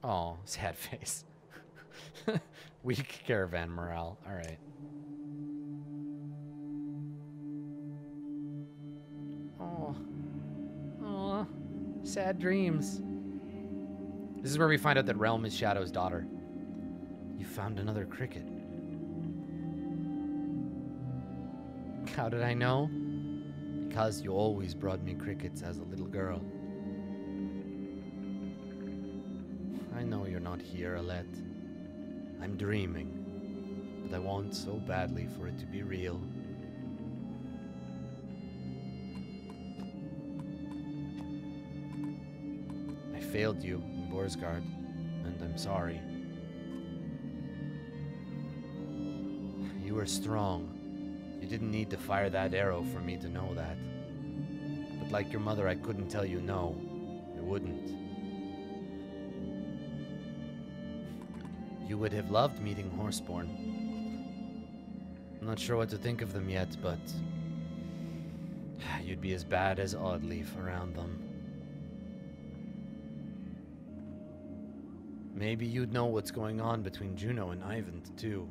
Oh, sad face. Weak caravan morale. All right. Oh. Oh. Sad dreams. This is where we find out that Realm is Shadow's daughter. You found another cricket. How did I know? Because you always brought me crickets as a little girl. I know you're not here, Alette. I'm dreaming, but I want so badly for it to be real. I failed you in Borsgard, and I'm sorry. You were strong. You didn't need to fire that arrow for me to know that. But like your mother, I couldn't tell you no. I wouldn't. You would have loved meeting Horseborn. I'm not sure what to think of them yet, but you'd be as bad as Oddleaf around them. Maybe you'd know what's going on between Juno and Ivant, too.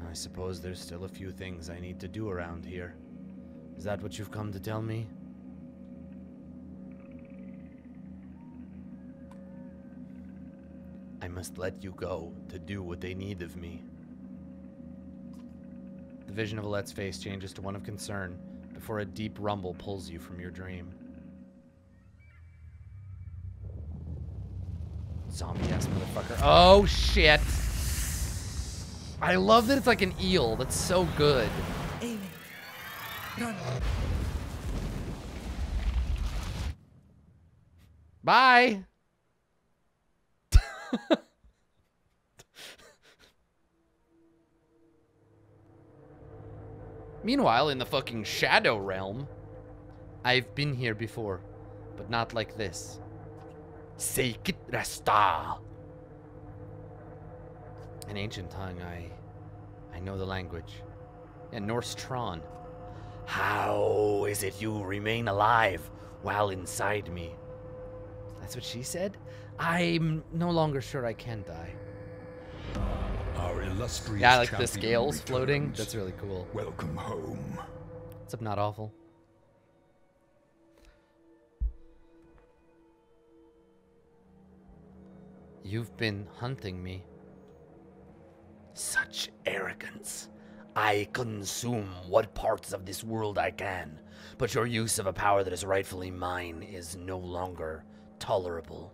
I suppose there's still a few things I need to do around here. Is that what you've come to tell me? I must let you go to do what they need of me. The vision of Alette's face changes to one of concern before a deep rumble pulls you from your dream. Zombie-ass motherfucker. Oh, shit! I love that it's like an eel. That's so good. Aiming. Run. Bye! Meanwhile, in the fucking Shadow Realm, I've been here before, but not like this. Seikit Rasta. An ancient tongue, I know the language. And Norse Tron. How is it you remain alive while inside me? That's what she said? I'm no longer sure I can die. Our illustrious Yeah, like the champion scales floating. returns. That's really cool. Welcome home. Except not awful. You've been hunting me. Such arrogance. I consume what parts of this world I can, but your use of a power that is rightfully mine is no longer tolerable.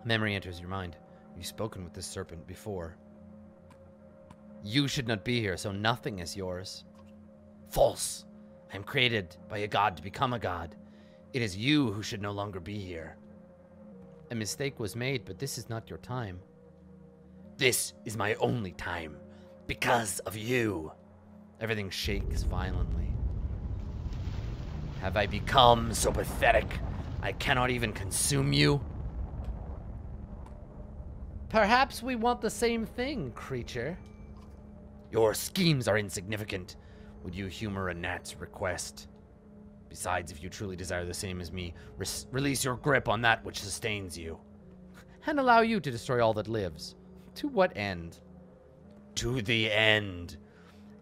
Memory enters your mind. You've spoken with this serpent before. You should not be here, so nothing is yours. False. I am created by a god to become a god. It is you who should no longer be here. A mistake was made, but this is not your time. This is my only time. Because of you. Everything shakes violently. Have I become so pathetic I cannot even consume you? Perhaps we want the same thing, creature. Your schemes are insignificant. Would you humor a gnat's request? Besides, if you truly desire the same as me, release your grip on that which sustains you. And allow you to destroy all that lives. To what end? To the end.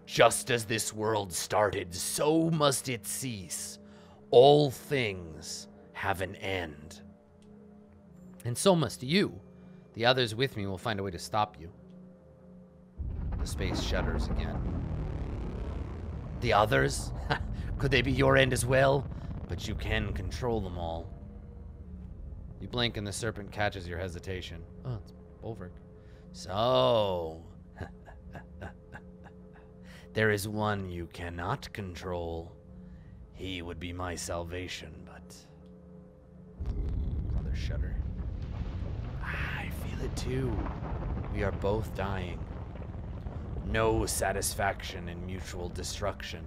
Just as this world started, so must it cease. All things have an end. And so must you. The others with me will find a way to stop you. The space shudders again. The others? Could they be your end as well? But you can control them all. You blink and the serpent catches your hesitation. Oh, it's Bolverk. So... there is one you cannot control. He would be my salvation, but... Another shudder. I feel it too. We are both dying. No satisfaction in mutual destruction.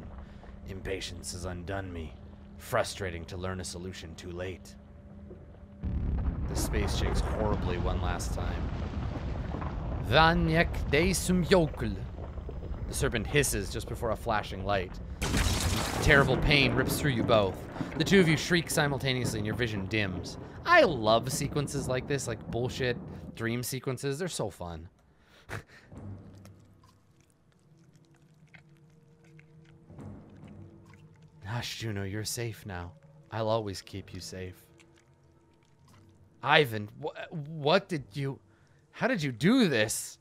Impatience has undone me. Frustrating to learn a solution too late. The space shakes horribly one last time. Vanyek de sumjokul. The serpent hisses just before a flashing light. Terrible pain rips through you both. The two of you shriek simultaneously and your vision dims. I love sequences like this, like bullshit dream sequences. They're so fun. Hush, Juno, you're safe now. I'll always keep you safe. Ivan, what did you... How did you do this?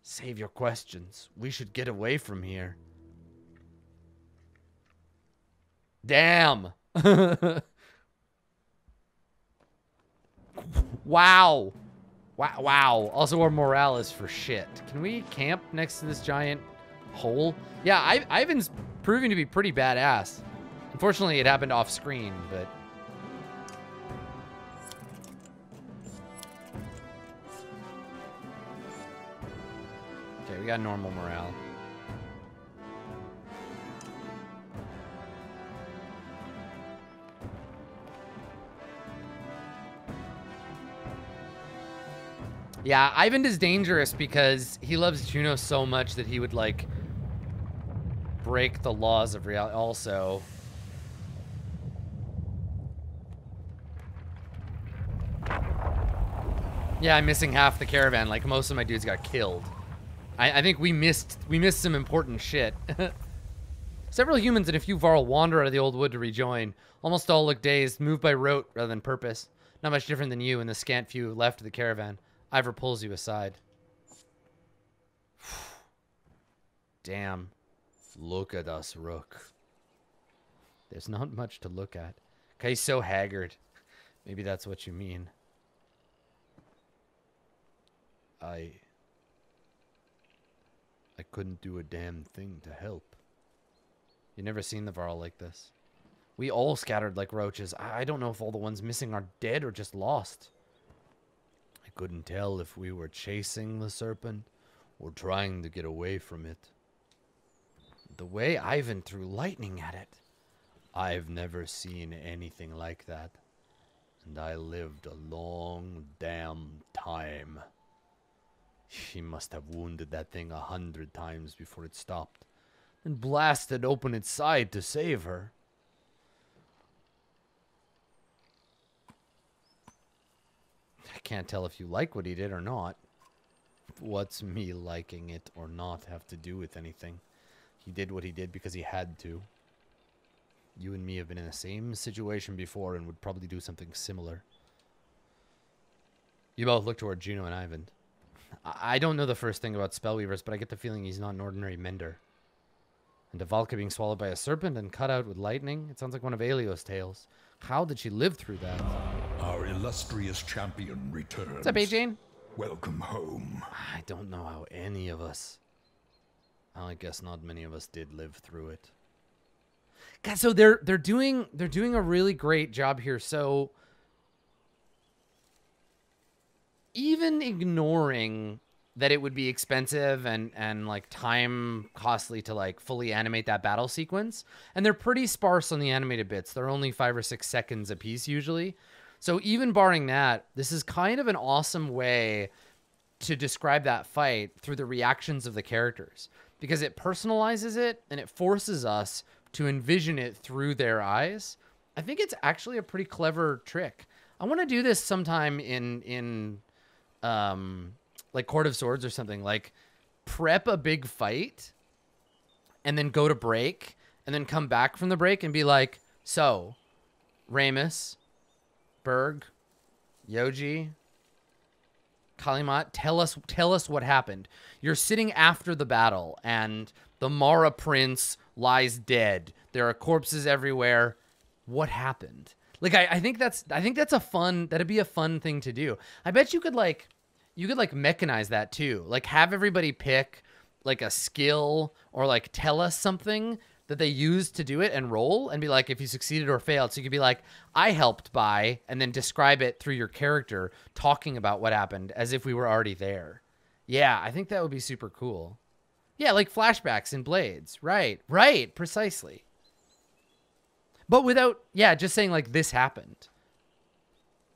Save your questions. We should get away from here. Damn. Wow. Wow. Also, our morale is for shit. Can we camp next to this giant hole? Yeah, Ivan's proving to be pretty badass. Unfortunately, it happened off screen, but... Okay, we got normal morale. Yeah, Ivan is dangerous because he loves Juno so much that he would, like, break the laws of reality. Also, yeah, I'm missing half the caravan. Like, most of my dudes got killed. I think we missed some important shit. Several humans and a few Varl wander out of the old wood to rejoin. Almost all look dazed, moved by rote rather than purpose. Not much different than you and the scant few left of the caravan. Ivor pulls you aside. Damn. Look at us, Rook. There's not much to look at. Kai's so haggard. Maybe that's what you mean. I couldn't do a damn thing to help. You never seen the Varl like this. We all scattered like roaches. I don't know if all the ones missing are dead or just lost. I couldn't tell if we were chasing the serpent or trying to get away from it. The way Ivan threw lightning at it. I've never seen anything like that. And I lived a long damn time. He must have wounded that thing 100 times before it stopped. And blasted open its side to save her. I can't tell if you like what he did or not. What's me liking it or not have to do with anything? He did what he did because he had to. You and me have been in the same situation before and would probably do something similar. You both look toward Juno and Ivan. I don't know the first thing about Spellweavers, but I get the feeling he's not an ordinary mender. And a Valka being swallowed by a serpent and cut out with lightning? It sounds like one of Aelio's tales. How did she live through that? Our illustrious champion returns. What's up, A-Jane? Welcome home. I don't know how any of us... I guess not many of us did live through it. God, so they're doing a really great job here. So even ignoring that it would be expensive and like time costly to like fully animate that battle sequence, and they're pretty sparse on the animated bits. They're only 5 or 6 seconds a piece usually. So even barring that, this is kind of an awesome way to describe that fight through the reactions of the characters, because it personalizes it and it forces us to envision it through their eyes. I think it's actually a pretty clever trick. I want to do this sometime in like Court of Swords or something. Like, prep a big fight and then go to break and then come back from the break and be like, so, Ramus, Berg, Yoji, Kalimat, tell us what happened. You're sitting after the battle and the Mara prince lies dead. There are corpses everywhere. What happened? Like, I think that's a fun, that'd be a fun thing to do. I bet you could like mechanize that too. Like, have everybody pick like a skill or like tell us something that they used to do it and roll and be like, if you succeeded or failed. So you could be like, I helped by, and then describe it through your character talking about what happened as if we were already there. Yeah, I think that would be super cool. Yeah, like flashbacks in Blades. Right, precisely. But without, yeah, just saying like this happened.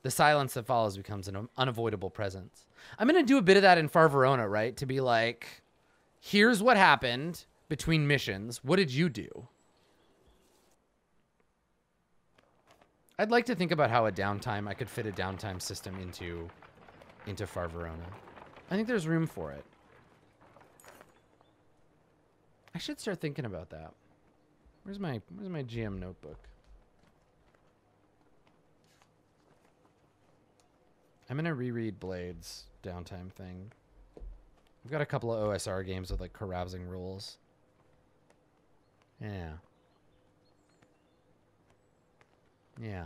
The silence that follows becomes an unavoidable presence. I'm going to do a bit of that in Far Verona, right? To be like, here's what happened between missions. What did you do? I'd like to think about how I could fit a downtime system into Far Verona. I think there's room for it. I should start thinking about that. Where's my GM notebook? I'm gonna reread Blade's downtime thing. We've got a couple of OSR games with like carousing rules. Yeah. Yeah.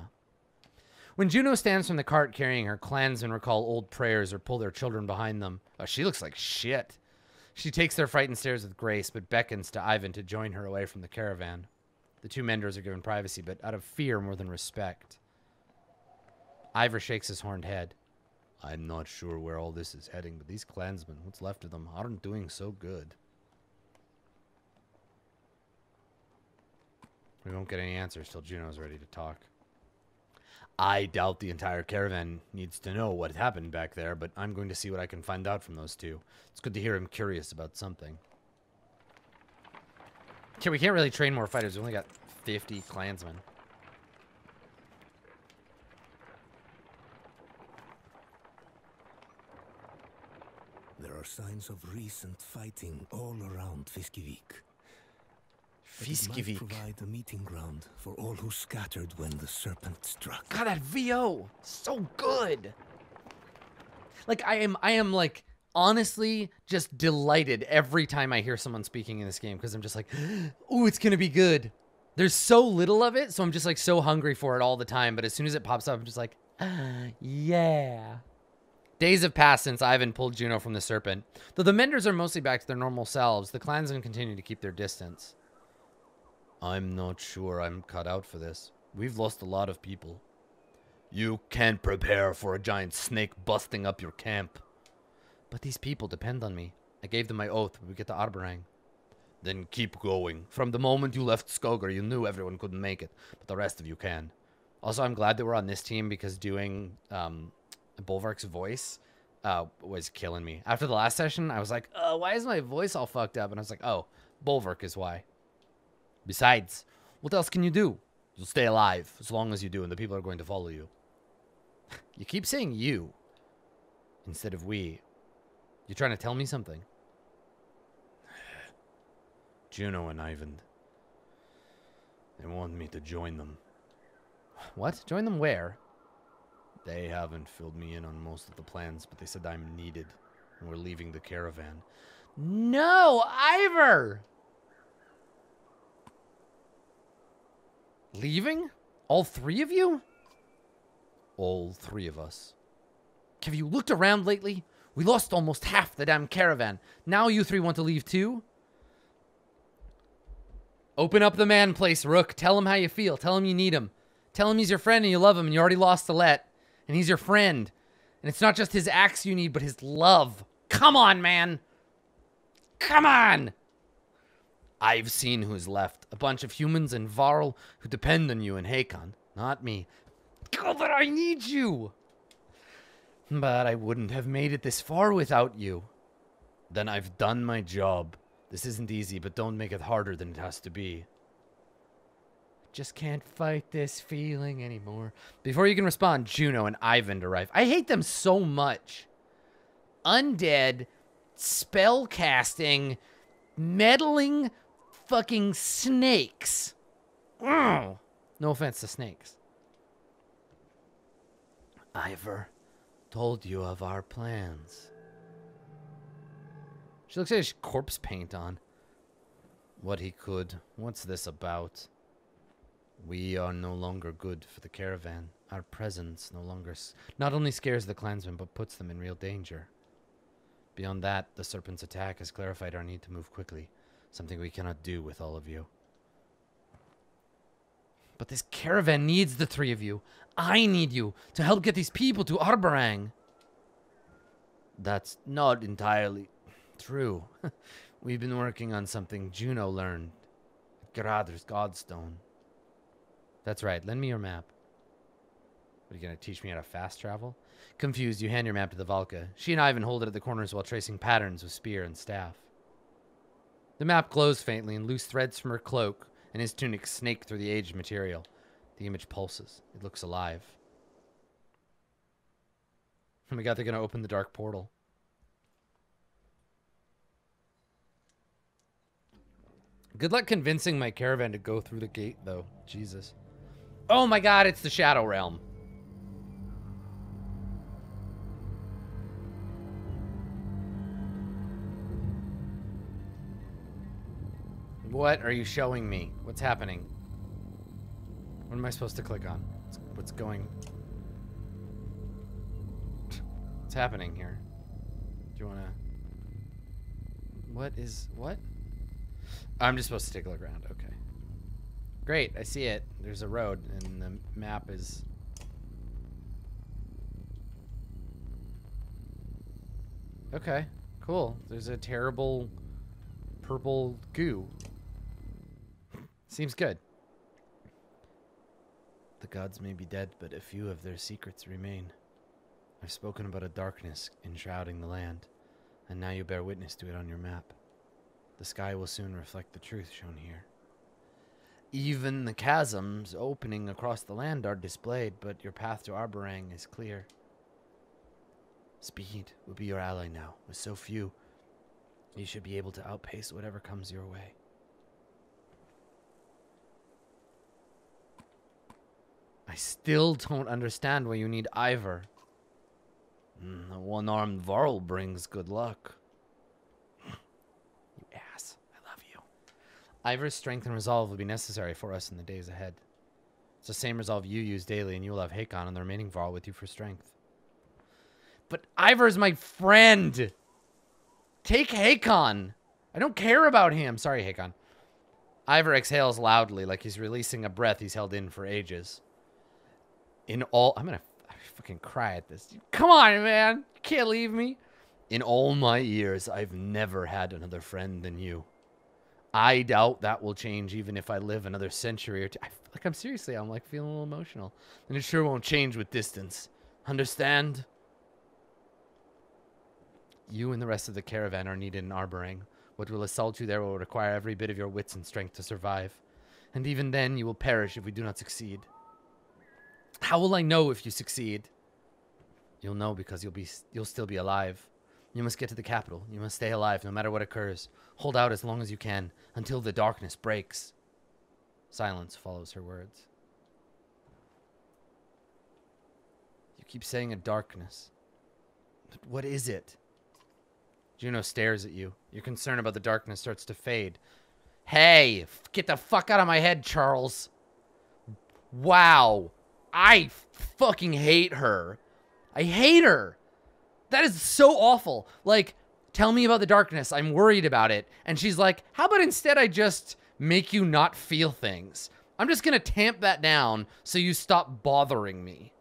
When Juno stands from the cart carrying her clansmen recall old prayers or pull their children behind them. Oh, she looks like shit. She takes their frightened stares with grace, but beckons to Ivan to join her away from the caravan. The two Menders are given privacy, but out of fear more than respect. Ivor shakes his horned head. I'm not sure where all this is heading, but these clansmen, what's left of them, aren't doing so good. We won't get any answers till Juno's ready to talk. I doubt the entire caravan needs to know what happened back there, but I'm going to see what I can find out from those two. It's good to hear him curious about something. Okay, we can't really train more fighters. We've only got 50 clansmen. There are signs of recent fighting all around Fiskevik. Fiskevik. Provide a meeting ground for all who scattered when the serpent struck. God, that VO, so good. Like I am like honestly just delighted every time I hear someone speaking in this game because I'm just like, ooh, it's gonna be good. There's so little of it, so I'm just like so hungry for it all the time. But as soon as it pops up, I'm just like, yeah. Days have passed since Ivan pulled Juno from the serpent. Though the Menders are mostly back to their normal selves, the clansmen continue to keep their distance. I'm not sure I'm cut out for this. We've lost a lot of people. You can't prepare for a giant snake busting up your camp. But these people depend on me. I gave them my oath when we get to Arberang. Then keep going. From the moment you left Skogar, you knew everyone couldn't make it, but the rest of you can. Also, I'm glad that we're on this team because doing Bolvark's voice was killing me. After the last session, I was like, why is my voice all fucked up? And I was like, oh, Bolvark is why. Besides, what else can you do? You'll stay alive as long as you do, and the people are going to follow you. You keep saying you instead of we. You trying to tell me something? Juno and Ivan. They want me to join them. What? Join them where? They haven't filled me in on most of the plans, but they said I'm needed, and we're leaving the caravan. No, Ivor! Leaving? All three of you? All three of us. Have you looked around lately? We lost almost half the damn caravan. Now you three want to leave too? Open up the man place, Rook. Tell him how you feel. Tell him you need him. Tell him he's your friend and you love him and you already lost Alette. And he's your friend. And it's not just his axe you need, but his love. Come on, man. Come on. I've seen who's left. A bunch of humans and Varl who depend on you and Hakon. Not me. Oh, but I need you. But I wouldn't have made it this far without you. Then I've done my job. This isn't easy, but don't make it harder than it has to be. Just can't fight this feeling anymore. Before you can respond, Juno and Ivan arrive. I hate them so much. Undead, spell casting, meddling fucking snakes. Ugh. No offense to snakes. Ivor told you of our plans. She looks like she has corpse paint on. What he could. What's this about? We are no longer good for the caravan. Our presence no longer not only scares the clansmen, but puts them in real danger. Beyond that, the serpent's attack has clarified our need to move quickly. Something we cannot do with all of you. But this caravan needs the three of you. I need you to help get these people to Arberang. That's not entirely true. We've been working on something Juno learned. Gradr's Godstone. That's right. Lend me your map. What, are you going to teach me how to fast travel? Confused, you hand your map to the Valka. She and Ivan hold it at the corners while tracing patterns with spear and staff. The map glows faintly, and loose threads from her cloak and his tunic snake through the aged material. The image pulses. It looks alive. Oh my god, they're gonna open the dark portal. Good luck convincing my caravan to go through the gate, though. Jesus. Oh my god, it's the Shadow Realm. What are you showing me? What's happening? What am I supposed to click on? What's going... What's happening here? Do you want to... What? I'm just supposed to take a look around. Okay. Great, I see it. There's a road, and the map is... Okay, cool. There's a terrible purple goo. Seems good. The gods may be dead, but a few of their secrets remain. I've spoken about a darkness enshrouding the land, and now you bear witness to it on your map. The sky will soon reflect the truth shown here. Even the chasms opening across the land are displayed, but your path to Arborang is clear. Speed will be your ally now. With so few, you should be able to outpace whatever comes your way. I still don't understand why you need Ivor. The one-armed Varl brings good luck. You ass. I love you. Ivor's strength and resolve will be necessary for us in the days ahead. It's the same resolve you use daily, and you will have Hakon and the remaining Varl with you for strength. But Ivor's my friend! Take Hakon! I don't care about him! Sorry, Hakon. Ivor exhales loudly, like he's releasing a breath he's held in for ages. In all... I'm gonna fucking cry at this. Come on, man! You can't leave me! In all my years, I've never had another friend than you. I doubt that will change even if I live another century or two. I'm seriously, I'm like feeling a little emotional. And it sure won't change with distance. Understand? You and the rest of the caravan are needed in Arborang. What will assault you there will require every bit of your wits and strength to survive. And even then, you will perish if we do not succeed. How will I know if you succeed? You'll know because you'll still be alive. You must get to the capital. You must stay alive no matter what occurs. Hold out as long as you can until the darkness breaks. Silence follows her words. You keep saying a darkness. But what is it? Juno stares at you. Your concern about the darkness starts to fade. Hey, get the fuck out of my head, Charles. Wow. I fucking hate her. I hate her. That is so awful. Like, tell me about the darkness. I'm worried about it. And she's like, how about instead I just make you not feel things? I'm just going to tamp that down so you stop bothering me.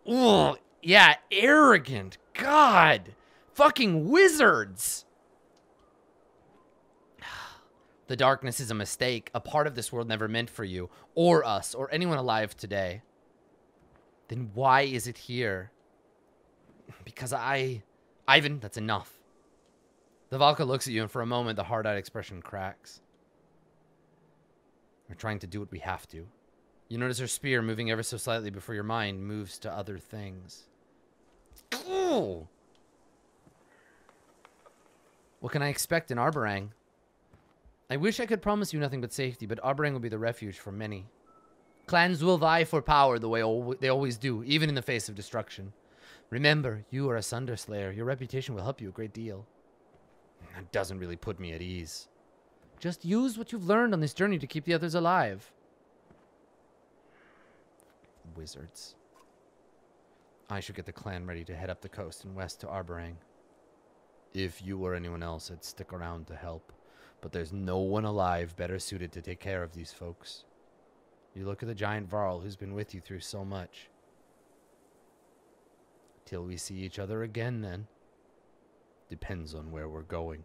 Ugh. Yeah, arrogant. God. Fucking wizards. The darkness is a mistake, a part of this world never meant for you, or us, or anyone alive today. Then why is it here? Because Ivan, that's enough. The Valka looks at you, and for a moment, the hard-eyed expression cracks. We're trying to do what we have to. You notice her spear moving ever so slightly before your mind moves to other things. Ooh! What can I expect in Arborang? I wish I could promise you nothing but safety, but Arborang will be the refuge for many. Clans will vie for power the way they always do, even in the face of destruction. Remember, you are a Sunderslayer. Your reputation will help you a great deal. That doesn't really put me at ease. Just use what you've learned on this journey to keep the others alive. Wizards. I should get the clan ready to head up the coast and west to Arborang. If you or anyone else, I'd stick around to help. But there's no one alive better suited to take care of these folks. You look at the giant Varl who's been with you through so much. Till we see each other again, then. Depends on where we're going.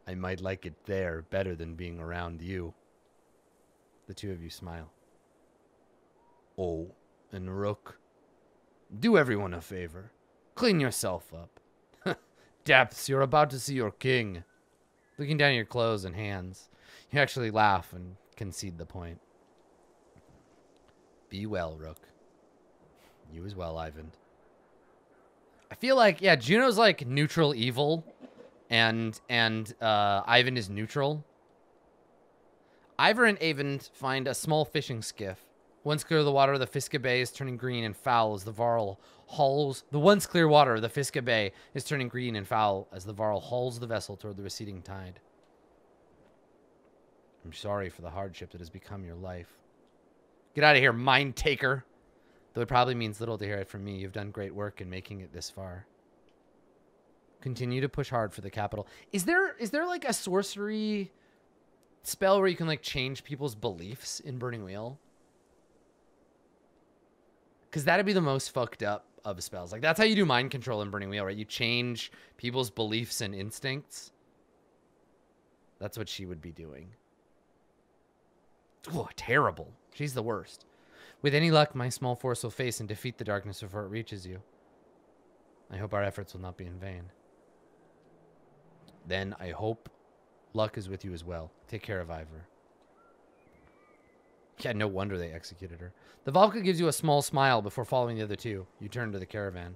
I might like it there better than being around you. The two of you smile. Oh, and Rook, do everyone a favor. Clean yourself up. Depths, you're about to see your king. Looking down at your clothes and hands, you actually laugh and concede the point. Be well, Rook. You as well, Ivan. I feel like, yeah, Juno's like neutral evil, and Ivan is neutral. Ivor and Avon find a small fishing skiff. Once clear of the water, the Fiska Bay is turning green and foul as the Varl hauls. The once clear water of the Fiska Bay is turning green and foul as the Varl hauls the vessel toward the receding tide. I'm sorry for the hardship that has become your life. Get out of here, mind taker. Though it probably means little to hear it from me. You've done great work in making it this far. Continue to push hard for the capital. Is there like a sorcery spell where you can like change people's beliefs in Burning Wheel? Because that'd be the most fucked up of spells. Like, that's how you do mind control in Burning Wheel, right? You change people's beliefs and instincts. That's what she would be doing. Oh, terrible. She's the worst. With any luck, my small force will face and defeat the darkness before it reaches you. I hope our efforts will not be in vain. Then I hope luck is with you as well. Take care of Ivor. Yeah, no wonder they executed her. The Valka gives you a small smile before following the other two. You turn to the caravan.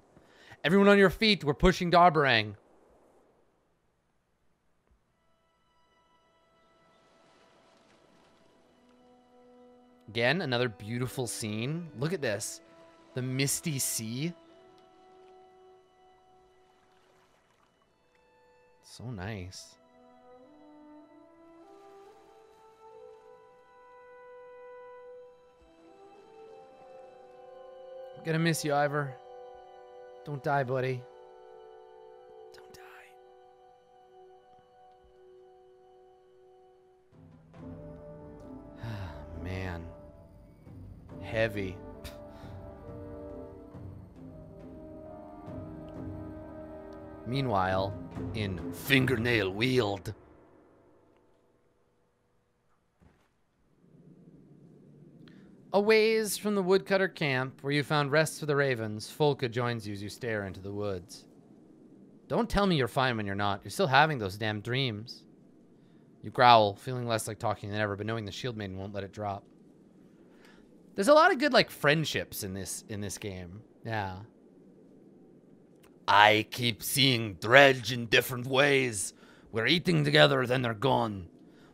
Everyone on your feet, we're pushing Darbarang. Again, another beautiful scene. Look at this. The misty sea. So nice. I'm gonna miss you, Ivor. Don't die, buddy. Don't die. Man. Heavy. Meanwhile, in Fingernail Wield. A ways from the woodcutter camp, where you found rest for the ravens, Folka joins you as you stare into the woods. Don't tell me you're fine when you're not. You're still having those damn dreams. You growl, feeling less like talking than ever, but knowing the shield maiden won't let it drop. There's a lot of good, like, friendships in this game. Yeah. I keep seeing Dredge in different ways. We're eating together, then they're gone.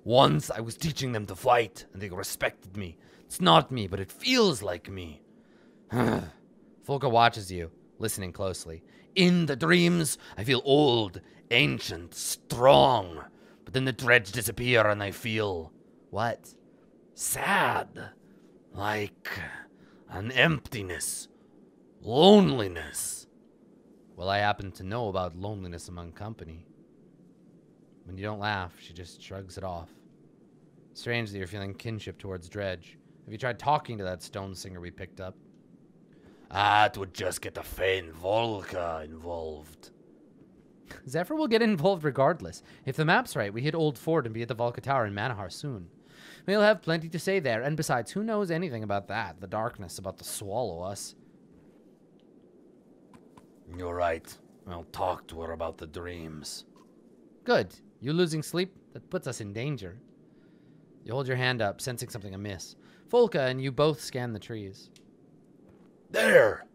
Once I was teaching them to fight, and they respected me. It's not me, but it feels like me. Folka watches you, listening closely. In the dreams, I feel old, ancient, strong. But then the Dredge disappear, and I feel... what? Sad. Like an emptiness. Loneliness. Well, I happen to know about loneliness among company. When you don't laugh, she just shrugs it off. Strangely, you're feeling kinship towards Dredge. Have you tried talking to that stone singer we picked up? It would just get the Fane Volka involved. Zephyr will get involved regardless. If the map's right, we hit Old Fort and be at the Volka Tower in Manahar soon. We'll have plenty to say there, and besides, who knows anything about that? The darkness about to swallow us. You're right. I'll talk to her about the dreams. Good. You losing sleep? That puts us in danger. You hold your hand up, sensing something amiss. Folka and you both scan the trees. There!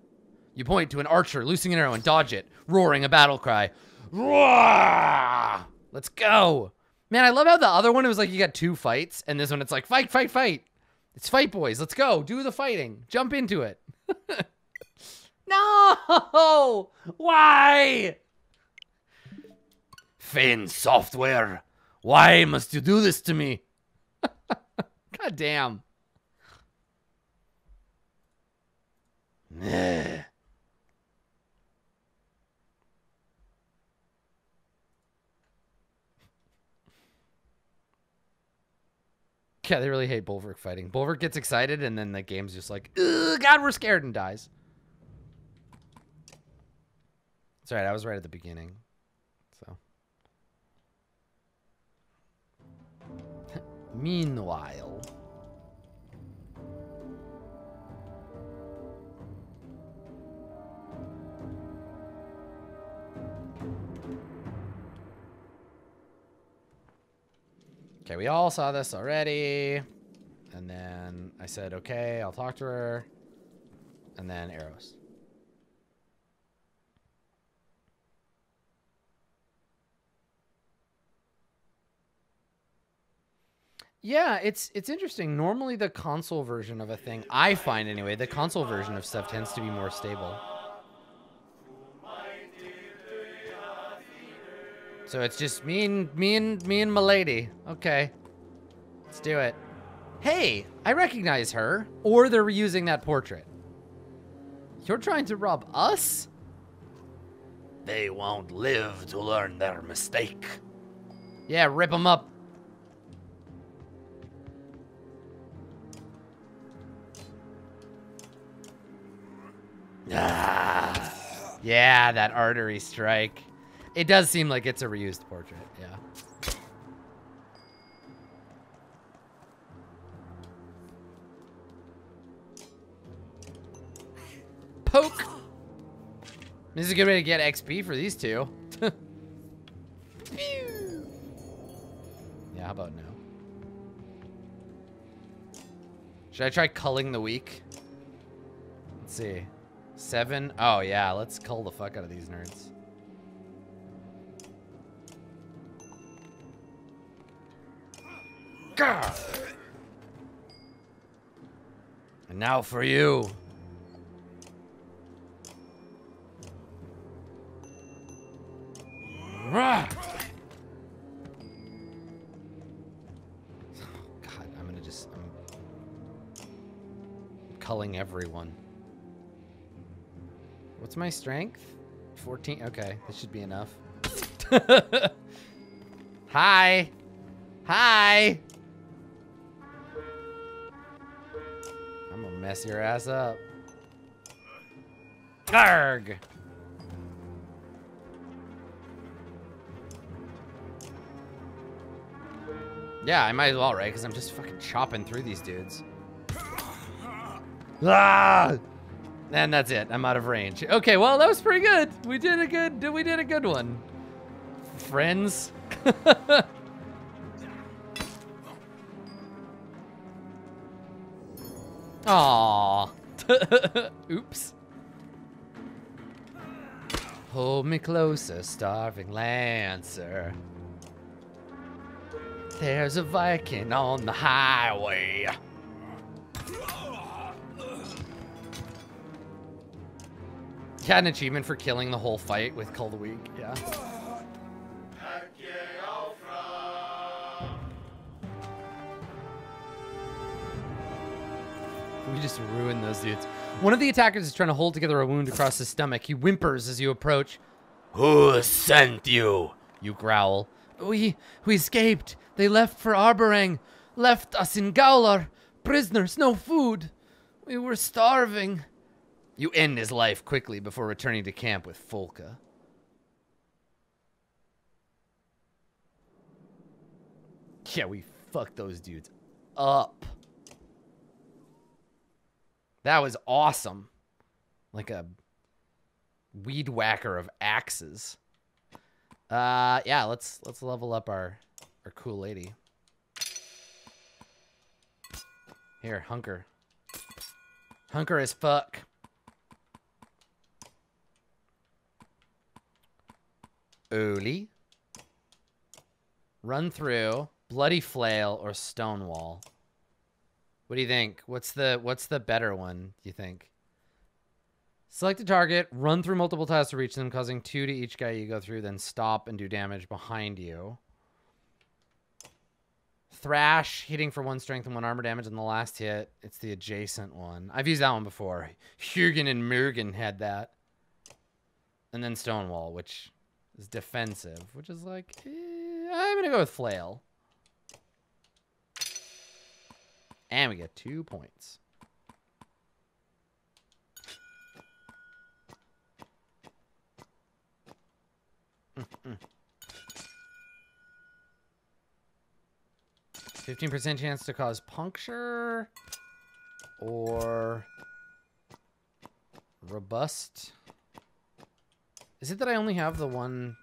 You point to an archer, loosing an arrow, and dodge it, roaring a battle cry. Roar! Let's go! Man, I love how the other one, it was like you got two fights, and this one it's like, fight, fight, fight! It's fight, boys. Let's go. Do the fighting. Jump into it. No! Why? Fane software. Why must you do this to me? God damn. Yeah, they really hate Bulwark fighting. Bulwark gets excited, and then the game's just like, ugh, God, we're scared, and dies. That's right, I was right at the beginning. So. Meanwhile. Okay, we all saw this already. And then then I said, okay, I'll talk to her. And then arrows. Yeah, it's interesting. Normally the console version of a thing, I find anyway, the console version of stuff tends to be more stable. So it's just me and my lady. Okay. Let's do it. Hey, I recognize her. Or they're reusing that portrait. You're trying to rob us? They won't live to learn their mistake. Yeah, rip them up. Ah. Yeah, that artery strike. It does seem like it's a reused portrait, yeah. Poke! This is a good way to get XP for these two. Yeah, how about no? Should I try culling the weak? Let's see. 7? Oh, yeah, let's cull the fuck out of these nerds. Gah! And now for you. Rah! God, I'm gonna just... I'm culling everyone. What's my strength? 14? Okay, this should be enough. Hi! Hi! I'm gonna mess your ass up. Arg! Yeah, I might as well, right? Because I'm just fucking chopping through these dudes. Ah! And that's it. I'm out of range. Okay, well, that was pretty good. We did a good one. Friends. Aww. Oops. Hold me closer, starving lancer. There's a Viking on the highway. Got an achievement for killing the whole fight with Cull the Weak, yeah. We just ruined those dudes. One of the attackers is trying to hold together a wound across his stomach. He whimpers as you approach. Who sent you? You growl. We escaped. They left for Arborang. Left us in Gaular. Prisoners, no food. We were starving. You end his life quickly before returning to camp with Folka. Yeah, we fucked those dudes up. That was awesome. Like a weed whacker of axes. Yeah, let's level up our cool lady. Here, hunker. Hunker as fuck. Oli. Run through, bloody flail, or stonewall. What do you think? What's the better one, do you think? Select a target, run through multiple tiles to reach them, causing 2 to each guy you go through, then stop and do damage behind you. Thrash, hitting for 1 strength and 1 armor damage on the last hit. It's the adjacent one. I've used that one before. Hugin and Murgen had that. And then Stonewall, which is defensive, which is like, I'm gonna go with Flail. And we get 2 points. Mm-mm. 15% chance to cause puncture or robust. Is it that I only have the one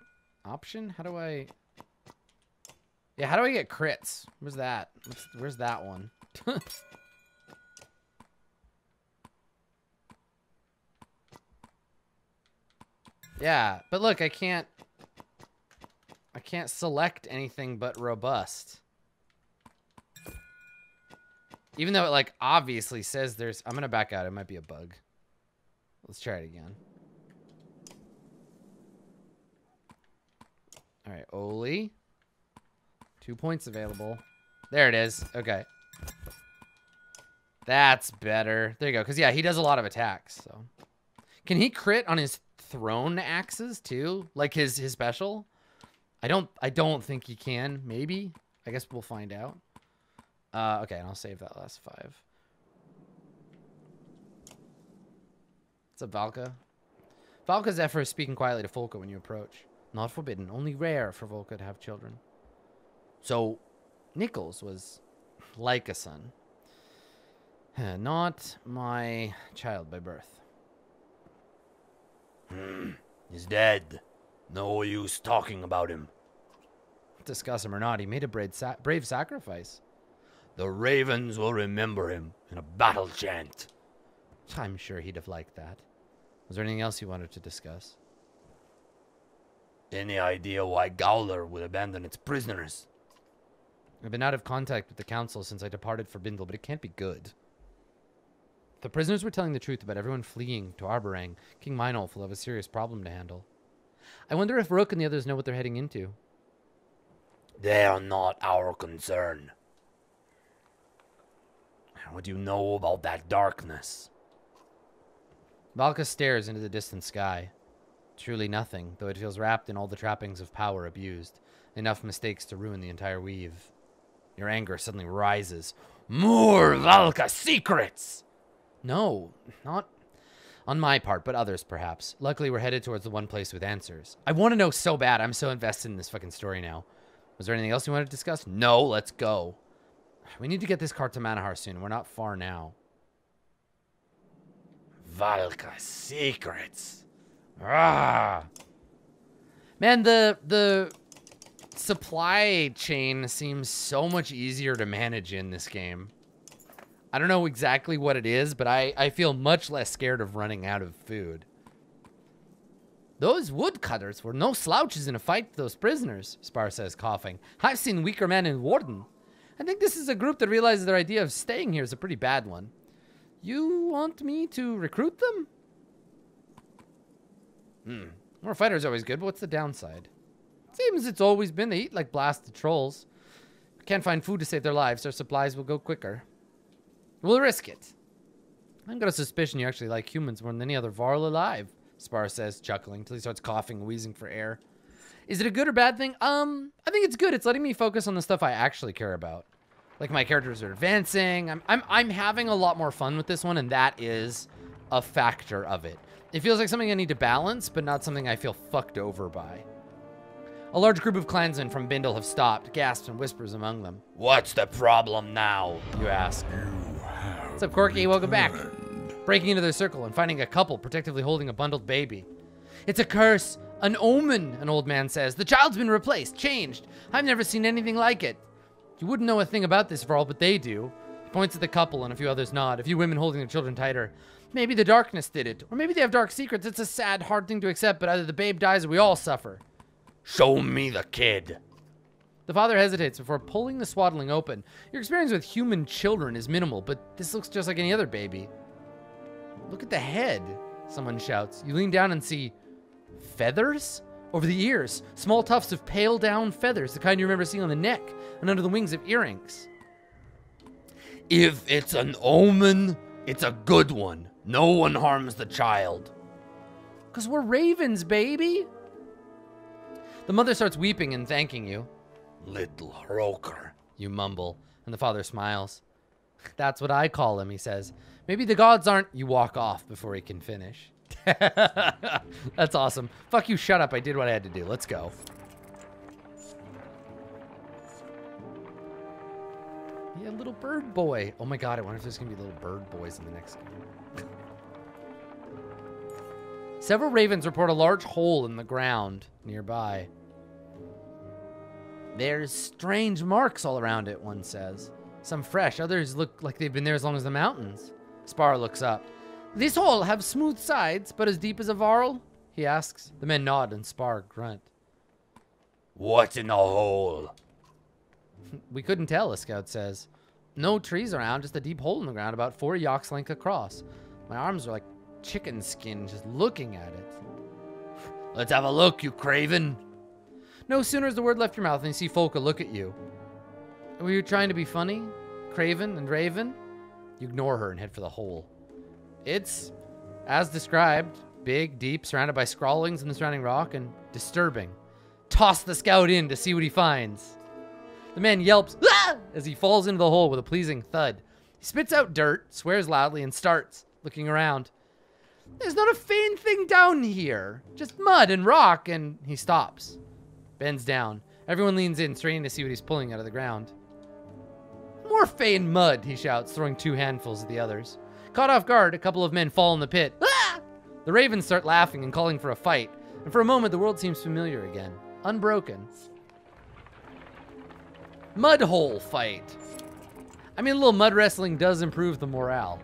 option? How do I... Yeah, how do I get crits? Where's that? Where's that one? Yeah, but look, I can't select anything but robust. Even though it like obviously says there's, I'm gonna back out. It might be a bug. Let's try it again. All right, Oli. 2 points available. There it is. Okay. That's better. There you go. Because, yeah, he does a lot of attacks. So, can he crit on his thrown axes, too? Like his special? I don't think he can. Maybe. I guess we'll find out. Okay, and I'll save that last 5. What's up, Valka? Valka Zephyr is speaking quietly to Volka when you approach. Not forbidden. Only rare for Volka to have children. So, Nichols was like a son. Not my child by birth. He's dead. No use talking about him. Discuss him or not, he made a brave sacrifice. The ravens will remember him in a battle chant. I'm sure he'd have liked that. Was there anything else you wanted to discuss? Any idea why Gowler would abandon its prisoners? I've been out of contact with the council since I departed for Bindle, but it can't be good. If the prisoners were telling the truth about everyone fleeing to Arborang, King Meinolf will have a serious problem to handle. I wonder if Rook and the others know what they're heading into. They are not our concern. What do you know about that darkness? Valka stares into the distant sky. Truly nothing, though it feels wrapped in all the trappings of power abused. Enough mistakes to ruin the entire weave. Your anger suddenly rises. More Valka secrets! No, not on my part, but others perhaps. Luckily, we're headed towards the one place with answers. I want to know so bad. I'm so invested in this fucking story now. Was there anything else you wanted to discuss? No, let's go. We need to get this cart to Manahar soon. We're not far now. Valka secrets. Ah! Man, the supply chain seems so much easier to manage in this game. I don't know exactly what it is, but I feel much less scared of running out of food. Those woodcutters were no slouches in a fight with those prisoners, Spar says, coughing. I've seen weaker men in Warden. I think this is a group that realizes their idea of staying here is a pretty bad one. You want me to recruit them? More fighters are always good, but what's the downside? Seems it's always been they eat like blasted trolls. If we can't find food to save their lives, their supplies will go quicker. We'll risk it. I've got a suspicion you actually like humans more than any other Varl alive, Spar says, chuckling, till he starts coughing and wheezing for air. Is it a good or bad thing? I think it's good. It's letting me focus on the stuff I actually care about. Like my characters are advancing. I'm having a lot more fun with this one, and that is a factor of it. It feels like something I need to balance, but not something I feel fucked over by. A large group of clansmen from Bindle have stopped, gasps and whispers among them. What's the problem now? You ask. What's up, Corky? Welcome back. Breaking into their circle and finding a couple protectively holding a bundled baby. It's a curse. An omen, an old man says. The child's been replaced, changed. I've never seen anything like it. You wouldn't know a thing about this, Varl, but they do. He points at the couple and a few others nod. A few women holding their children tighter. Maybe the darkness did it. Or maybe they have dark secrets. It's a sad, hard thing to accept, but either the babe dies or we all suffer. Show me the kid. The father hesitates before pulling the swaddling open. Your experience with human children is minimal, but this looks just like any other baby. Look at the head, someone shouts. You lean down and see feathers? Over the ears, small tufts of pale down feathers, the kind you remember seeing on the neck and under the wings of earrings. If it's an omen, it's a good one. No one harms the child. 'Cause we're ravens, baby. The mother starts weeping and thanking you. Little Roker, you mumble, and the father smiles. That's what I call him, he says. Maybe the gods aren't... You walk off before he can finish. That's awesome. Fuck you, shut up. I did what I had to do. Let's go. Yeah, little bird boy. Oh my god, I wonder if there's gonna be little bird boys in the next game. Several ravens report a large hole in the ground nearby. There's strange marks all around it, one says. Some fresh, others look like they've been there as long as the mountains. Spar looks up. This hole have smooth sides, but as deep as a varl? he asks. The men nod and Spar grunt. What's in the hole? We couldn't tell, a scout says. No trees around, just a deep hole in the ground about 4 yaks length across. My arms are like chicken skin just looking at it. Let's have a look, you craven. No sooner has the word left your mouth than you see Folka look at you. Were you trying to be funny? Craven and Raven? You ignore her and head for the hole. It's, as described, big, deep, surrounded by scrawlings in the surrounding rock, and disturbing. Toss the scout in to see what he finds. The man yelps "Ah!" as he falls into the hole with a pleasing thud. He spits out dirt, swears loudly, and starts looking around. There's not a faint thing down here. Just mud and rock, and he stops. Bends down. Everyone leans in, straining to see what he's pulling out of the ground. More feigned mud, he shouts, throwing 2 handfuls at the others. Caught off guard, a couple of men fall in the pit. Ah! The ravens start laughing and calling for a fight, and for a moment the world seems familiar again. Unbroken. Mud hole fight. I mean, a little mud wrestling does improve the morale.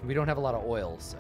We don't have a lot of oil, so